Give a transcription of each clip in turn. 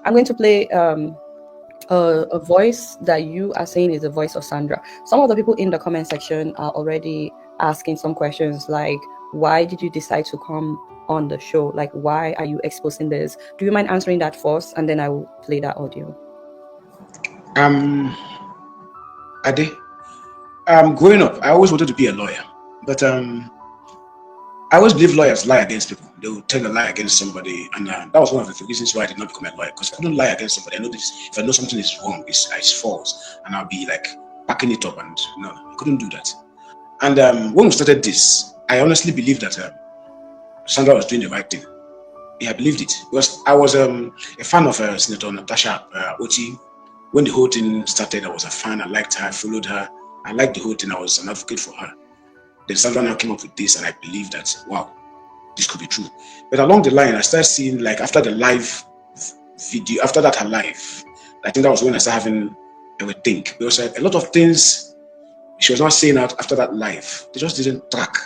I'm going to play a voice that you are saying is the voice of Sandra. Some of the people in the comment section are already asking some questions like, why did you decide to come on the show? Like, why are you exposing this? Do you mind answering that first, and then I will play that audio? Ade, growing up, I always wanted to be a lawyer, but I always believe lawyers lie against people. They will tell a lie against somebody, and that was one of the reasons why I did not become a lawyer, because I couldn't lie against somebody. I know this. If I know something is wrong, it's false, and I'll be like backing it up, and no, I couldn't do that. And when we started this, I honestly believed that Sandra was doing the right thing. Yeah, I believed it because I was a fan of Senator NATASHA Akpoti. When the whole thing started, I was a fan. I liked her. I followed her. I liked the whole thing. I was an advocate for her. Then Sandra now came up with this, and I believed that, wow, this could be true. But along the line, I started seeing, like, after the live video, after that her live, I think that was when I started having a think. Because a lot of things she was not saying out after that live, they just didn't track.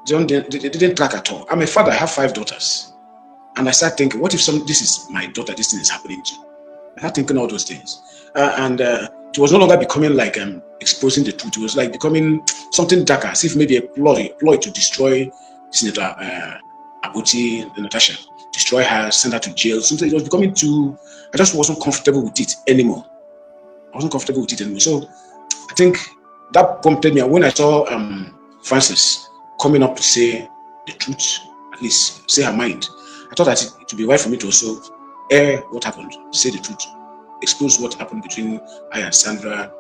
They didn't track at all. I'm a father. I have 5 daughters. And I started thinking, what if this is my daughter, this thing is happening to? I started thinking all those things. It was no longer becoming like exposing the truth. It was like becoming something darker, as if maybe a ploy to destroy Senator Akpoti, NATASHA, destroy her, send her to jail. Something. It was becoming too. I just wasn't comfortable with it anymore. So I think that prompted me. And when I saw Frances coming up to say the truth, at least say her mind, I thought that it would be right for me to also air what happened, say the truth, expose what happened between I and Sandra.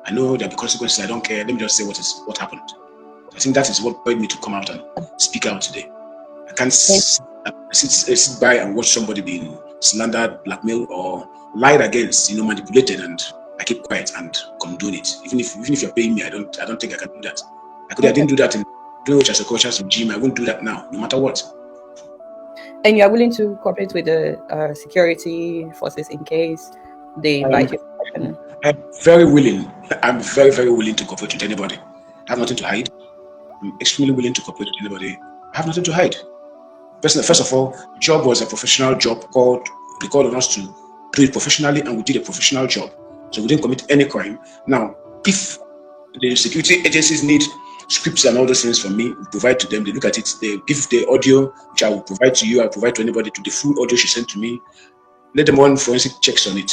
I know there'll be consequences. I don't care. Let me just say what happened. I think that is what made me to come out and speak out today. I can't sit by and watch somebody being slandered, blackmailed, or lied against, manipulated, and I keep quiet and condone it. Even if you're paying me, I don't think I can do that. I didn't do that in doing which as a coach as a gym. I won't do that now, no matter what. And you are willing to cooperate with the security forces in case they invite you? I'm very willing. I'm very, very willing to cooperate with anybody. I have nothing to hide. I'm extremely willing to cooperate with anybody. I have nothing to hide. First of all, job was a professional job. They called on us to do it professionally, and we did a professional job. So we didn't commit any crime. Now, if the security agencies need scripts and all those things from me, we provide to them. They look at it. They give the audio, which I will provide to you. I provide to anybody, to the full audio she sent to me. Let them run forensic checks on it.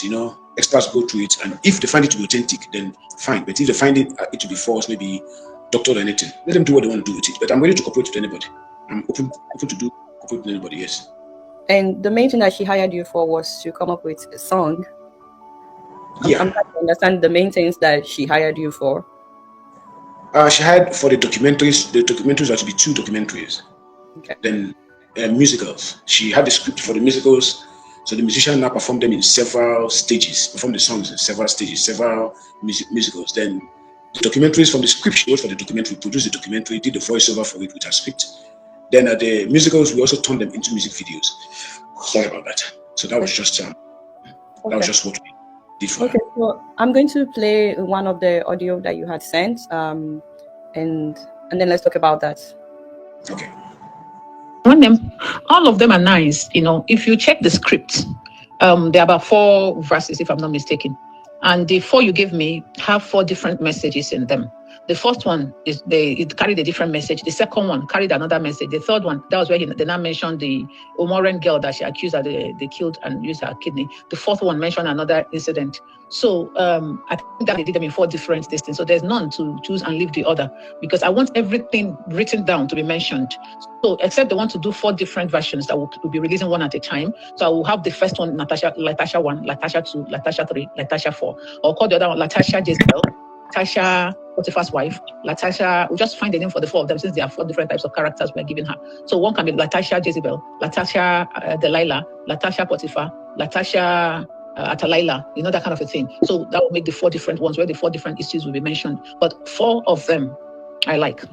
Experts go through it, and if they find it to be authentic, then fine. But if they find it to be false, maybe doctored or anything, let them do what they want to do with it. But I'm ready to cooperate with anybody. I'm open to cooperate with anybody. Yes. And the main thing that she hired you for was to come up with a song. Yeah. I'm trying to understand the main things that she hired you for. She hired for the documentaries. The documentaries are to be 2 documentaries. Okay. Then musicals. She had the script for the musicals. So the musician now performed them in several stages, performed the songs in several stages, several musicals. Then the documentaries, from the script she wrote for the documentary, produced the documentary, did the voiceover for it with her script. Then the musicals, we also turned them into music videos. Sorry about that. So that was just that was just what we did for her. So I'm going to play one of the audio that you had sent, and then let's talk about that. Okay. All of them are nice. If you check the script, there are about 4 verses, if I'm not mistaken. And the 4 you gave me have 4 different messages in them. The first one it carried a different message. The second one carried another message. The third one, that was where they now mentioned the Omoran girl that she accused that they killed and used her kidney. The fourth one mentioned another incident. So I think that they did them in 4 different things. So there's none to choose and leave the other, because I want everything written down to be mentioned. So except they want to do 4 different versions that will be releasing one at a time. So I will have the first one, LaTasha 1, LaTasha 2, LaTasha 3, LaTasha 4. I'll call the other one LaTasha Jezebel, LaTasha Potiphar's wife, LaTasha. We'll just find the name for the 4 of them, since there are 4 different types of characters we're giving her. So one can be LaTasha Jezebel, LaTasha Delilah, LaTasha Potiphar, LaTasha Atalaila, that kind of a thing. So that will make the 4 different ones where the 4 different issues will be mentioned. But 4 of them I like.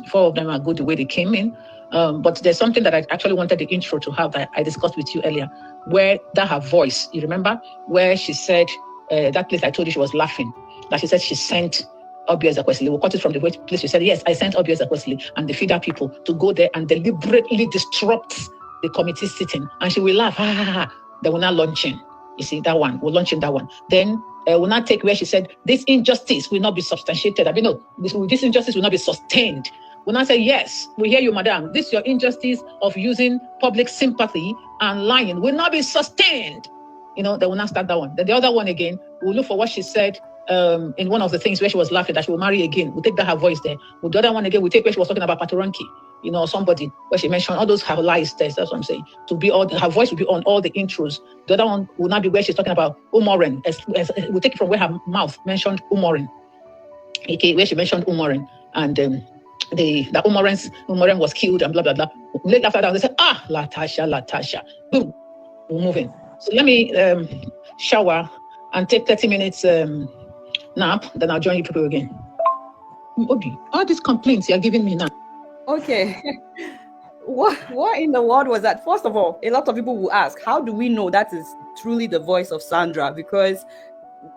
4 of them are good the way they came in. But there's something that I actually wanted the intro to have that I discussed with you earlier, where that her voice, you remember, where she said, that place I told you she was laughing, that she said she sent Akpabio xp0sed. We'll cut it from the place she said, yes, I sent Akpabio xp0sed and the feeder people to go there and deliberately disrupt the committee sitting. And she will laugh, ha, ha, ha. They will not launch in. You see, that one, we'll launch in that one. Then we'll not take where she said, this injustice will not be substantiated. I mean, no, this injustice will not be sustained. We'll not say, yes, we hear you, madam. This your injustice of using public sympathy and lying will not be sustained. They will not start that one. Then the other one again, we'll look for what she said in one of the things where she was laughing that she will marry again. We'll take that her voice there. With the other one again, we'll take where she was talking about Patoranki, somebody where she mentioned all those her lies there. That's what I'm saying. Her voice will be on all the intros. The other one will not be where she's talking about Umoren. We'll take it from where her mouth mentioned Umoren. Okay, where she mentioned Umoren and that Umoren was killed and blah blah blah. Later after that, they said, LATASHA. Boom, we're moving. So let me shower and take 30 minutes nap. Then I'll join you people again. Obi, all these complaints you're giving me now. Okay. What in the world was that? First of all, a lot of people will ask, how do we know that is truly the voice of Sandra? Because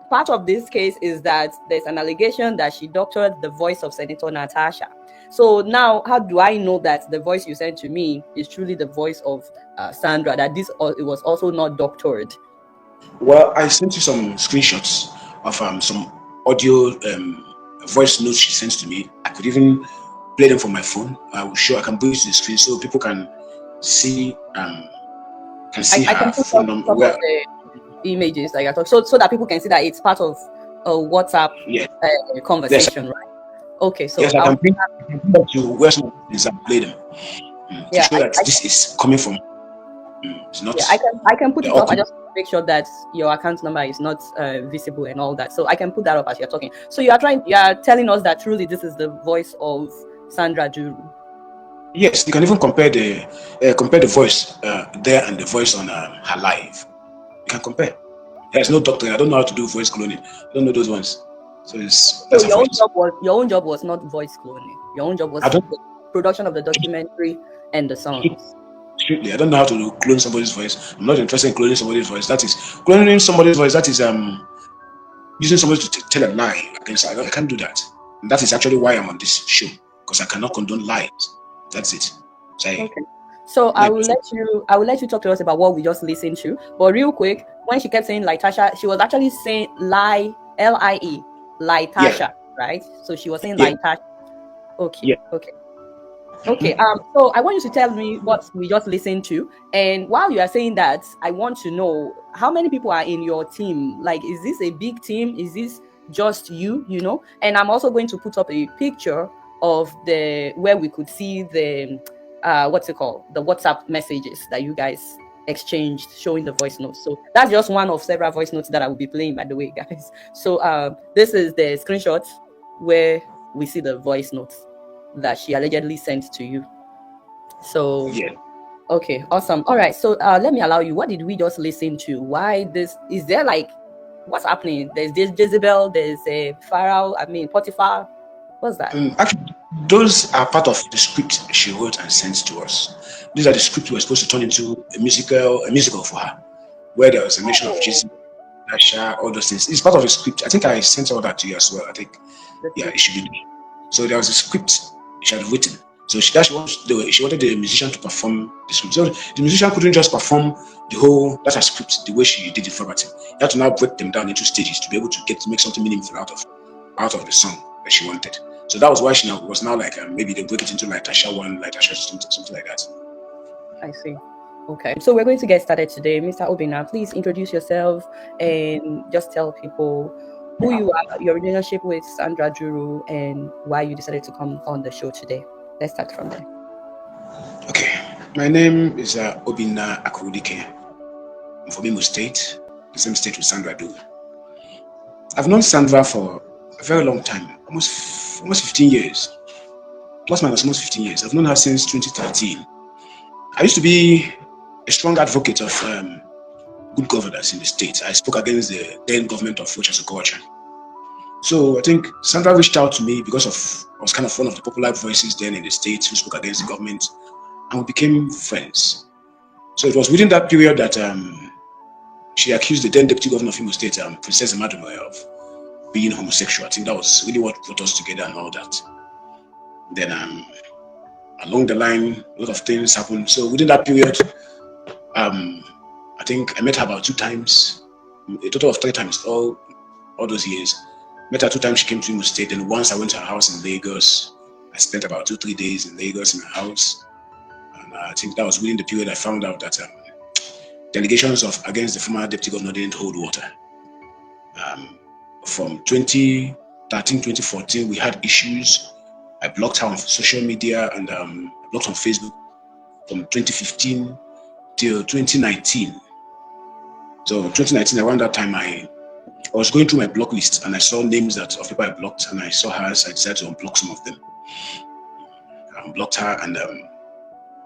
part of this case is that there's an allegation that she doctored the voice of Senator NATASHA. So now, how do I know that the voice you sent to me is truly the voice of Sandra, that it was also not doctored? Well, I sent you some screenshots of some audio voice notes she sent to me. I could even play them from my phone. I can bring it to the screen so people can see her phone number. The images like I talk, so that people can see that it's part of a WhatsApp conversation, yes. Right? Okay, so yes, I can bring them to where some and play them to show that this is coming from. It's not. Yeah, I can put it up. I just make sure that your account number is not visible and all that. So I can put that up as you're talking. So you are telling us that truly this is the voice of Sandra Duru. Yes, you can even compare the voice there and the voice on her live. You can compare. There's no doctor. I don't know how to do voice cloning. I don't know those ones. So your own job was not voice cloning. Your own job was the production of the documentary and the songs. Strictly, I don't know how to clone somebody's voice. I'm not interested in cloning somebody's voice. That is cloning somebody's voice. That is using somebody to tell a lie against. I can't do that. And that is actually why I'm on this show, because I cannot condone lies. That's it. Okay. So I will let you talk to us about what we just listened to. But real quick, when she kept saying LATASHA, she was actually saying lie, LIE, LATASHA, right? So she was saying LATASHA. Okay. Yeah. Okay. So I want you to tell me what we just listened to, and while you are saying that, I want to know how many people are in your team. Like, is this a big team? Is this just you? And I'm also going to put up a picture of where we could see the the WhatsApp messages that you guys exchanged showing the voice notes. So that's just one of several voice notes that I will be playing, by the way, guys. So this is the screenshot where we see the voice notes that she allegedly sent to you. So yeah. Okay, awesome. All right, so let me allow you. What did we just listen to? Why this? Is there what's happening? There's this Jezebel, there's a Pharaoh, Potiphar. What's that? Actually, those are part of the script she wrote and sent to us. These are the scripts we were supposed to turn into a musical for her, where there was a mention of Jesus, NATASHA, all those things. It's part of the script. I think I sent all that to you as well. I think, it should be. So there was a script she had written. So she wanted the musician to perform the script. So the musician couldn't just perform the whole script the way she did it verbatim. You had to now break them down into stages to be able to make something meaningful out of the song that she wanted. So that was why she was now maybe they break it into LATASHA 1, LATASHA something like that. I see. Okay, so we're going to get started today. Mr. Obinna, please introduce yourself and just tell people who you are, your relationship with Sandra Duru, and why you decided to come on the show today. Let's start from there. Okay, my name is Obinna Akpoti. I'm from Imo State, the same state with Sandra Duru. I've known Sandra for a very long time, almost 15 years. Plus minus almost 15 years. I've known her since 2013. I used to be a strong advocate of good governance in the state. I spoke against the then government of Rochas Okowacha. So I think Sandra reached out to me because I was kind of one of the popular voices then in the state who spoke against the government, and we became friends. So it was within that period that she accused the then deputy governor of Imo State, Princess Madumoye, of being homosexual. I think that was really what brought us together and all that. Then along the line, a lot of things happened. So within that period, I I think I met her about 2 times, a total of 3 times all those years. Met her 2 times, she came to Imo State, and once I went to her house in Lagos. I spent about 2-3 days in Lagos in her house. And I think that was within the period I found out that the allegations against the former deputy governor didn't hold water. From 2013, 2014, we had issues. I blocked her on social media and blocked on Facebook from 2015 till 2019. So 2019, around that time, I was going through my block list and I saw names of people I blocked, and I saw hers. I decided to unblock some of them. I unblocked her, and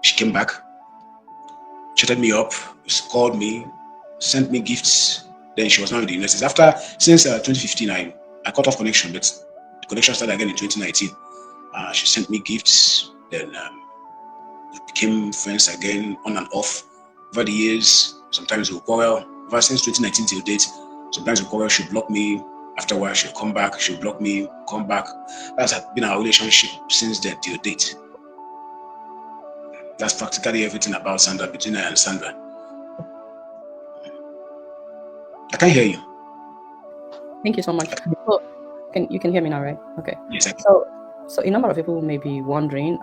she came back, chatted me up, called me, sent me gifts. Then she was now in the United States. Since 2015, I cut off connection, but the connection started again in 2019. She sent me gifts. Then we became friends again, on and off over the years. Sometimes we'll quarrel. Ever since 2019 till date, sometimes we'll quarrel. She'll block me. After a while, she'll come back. She'll block me, come back. That's been our relationship since then till date. That's practically everything about Sandra, between her and Sandra. I can't hear you. Thank you so much. So, you can hear me now, right? Okay. Yes, I can. So a number of people may be wondering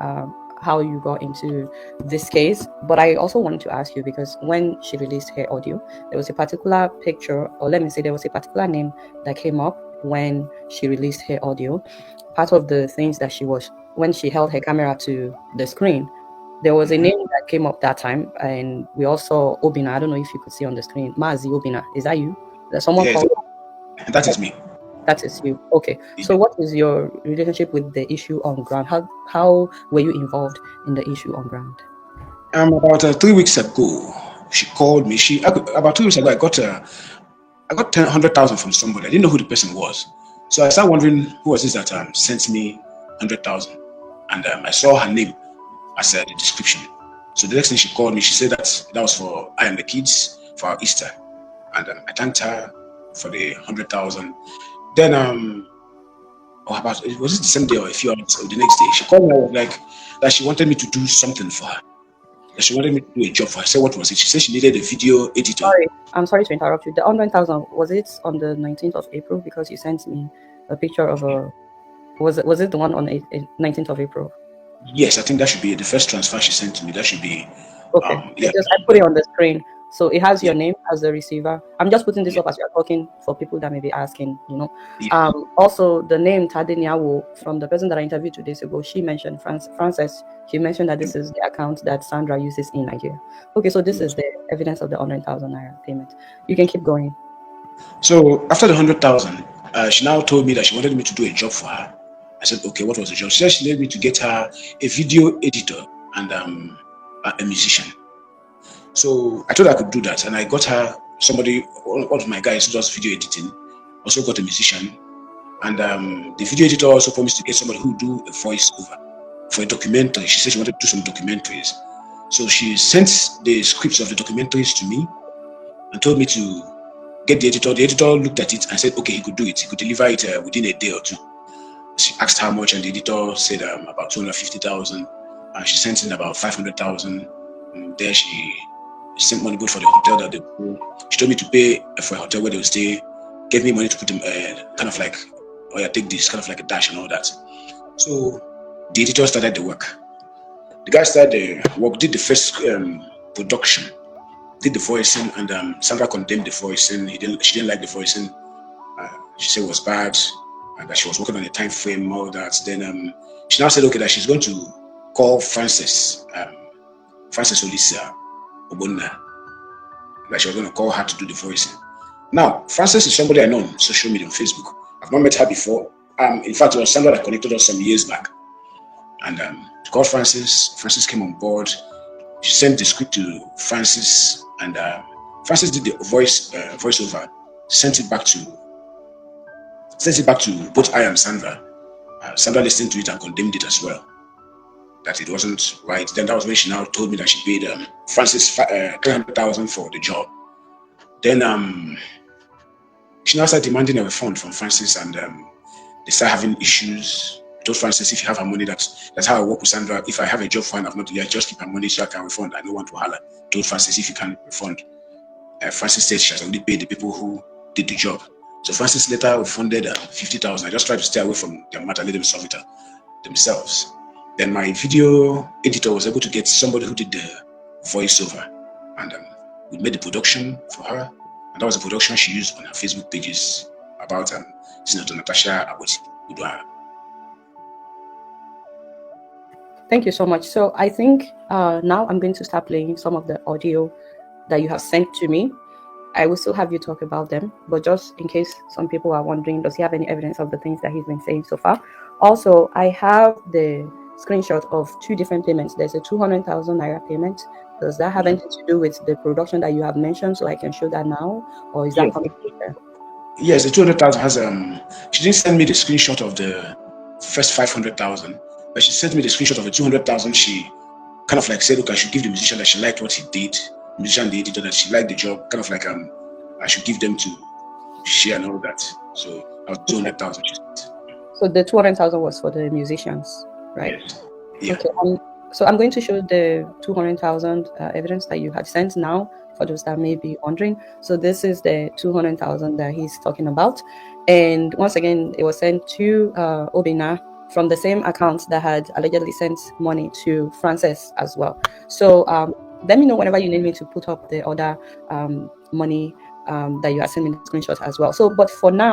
how you got into this case, but I also wanted to ask you, because when she released her audio, there was a particular picture, or let me say there was a particular name that came up when she released her audio. Part of the things that when she held her camera to the screen, there was a name that came up that time, and we also Obina. I don't know if you could see on the screen. Mazi Obina. Is that you? There's someone Yes, called. that is me. That is you. Okay. So what is your relationship with the issue on ground? How were you involved in the issue on ground? About 3 weeks ago, she called me. About 3 weeks ago, I got 100,000 from somebody. I didn't know who the person was, so I started wondering who was this that sent me 100,000, and I saw her name as the description. So the next thing she called me, she said that was for I and the kids for our Easter, and I thanked her for the 100,000. Then was it the same day or a few hours or the next day? She called me, like that she wanted me to do something for her. That she wanted me to do a job for her. I said, what was it? She said she needed a video editor. I'm sorry to interrupt you. The 100,000, was it on the 19th of April? Because you sent me a picture of was it the one on 19th of April? Yes, I think that should be the first transfer she sent to me. That should be okay. Yeah. I put it on the screen, so it has your name as the receiver. I'm just putting this up as you're talking for people that may be asking. Yeah. Also, the name Tade Nyawo, from the person that I interviewed 2 days ago, she mentioned Frances. She mentioned that this is the account that Sandra uses in Nigeria. Okay, so this is the evidence of the 100,000 naira payment. You can keep going. So after the 100,000, she now told me that she wanted me to do a job for her. I said, okay, what was the job? She said she needed me to get her a video editor and a musician. So I told her I could do that, and I got her one of my guys who does video editing, also got a musician, and the video editor also promised to get somebody who would do a voiceover for a documentary. She said she wanted to do some documentaries. So she sent the scripts of the documentaries to me and told me to get the editor. The editor looked at it and said, okay, he could do it. He could deliver it within a day or two. She asked how much, and the editor said about 250,000. She sent in about 500,000. There she sent money good for the hotel that they go. She told me to pay for a hotel where they will stay. Gave me money to put them kind of like, oh yeah, take this, kind of like a dash and all that. So the editor started the work. The guy started the work, did the first production, did the voicing, and Sandra condemned the voicing. She didn't like the voicing. She said it was bad, and that she was working on a time frame, all that. Then she now said, okay, that she's going to call Frances Olisa Obonna, that she was going to call her to do the voicing. Now, Frances is somebody I know on social media, on Facebook. I've not met her before. In fact, it was Sandra that connected us some years back. And to call Frances came on board. She sent the script to Frances, and Frances did the voiceover, sent it back to both I and Sandra. Sandra listened to it and condemned it as well, that it wasn't right. Then that was when she now told me that she paid Frances 300,000 for the job. Then she now started demanding a refund from Frances, and they started having issues. I told Frances, if you have her money, that's how I work with Sandra. If I have a job for her and I've not delivered, just keep her money so I can refund. I don't want to holler. I told Frances, if you can refund, Francis said she has already paid the people who did the job. So Francis later funded 50,000. I just tried to stay away from their matter, let them solve it themselves. Then my video editor was able to get somebody who did the voiceover, and we made the production for her, and that was the production she used on her Facebook pages about Senator NATASHA Akpoti. Thank you so much. So I think now I'm going to start playing some of the audio that you have sent to me. I will still have you talk about them, but just in case some people are wondering, does he have any evidence of the things that he's been saying so far? Also, I have the screenshot of 2 different payments. There's a 200,000 naira payment. Does that have anything to do with the production that you have mentioned, so I can show that now, or is that coming later? Yes, the 200,000 has she didn't send me the screenshot of the first 500,000, but she sent me the screenshot of the 200,000. She kind of like said, look, I should give the musician that she liked what he did, the musician, the editor, that she liked the job, kind of like I should give them to share and all that. So that was 200,000 she said. So the 200,000 was for the musicians, right? Yes. Yeah. Okay. So I'm going to show the 200,000 evidence that you had sent now, for those that may be wondering. So this is the 200,000 that he's talking about. And once again, it was sent to Obina from the same account that had allegedly sent money to Frances as well. So let me know whenever you need me to put up the other money that you are sending the screenshots as well. So, but for now,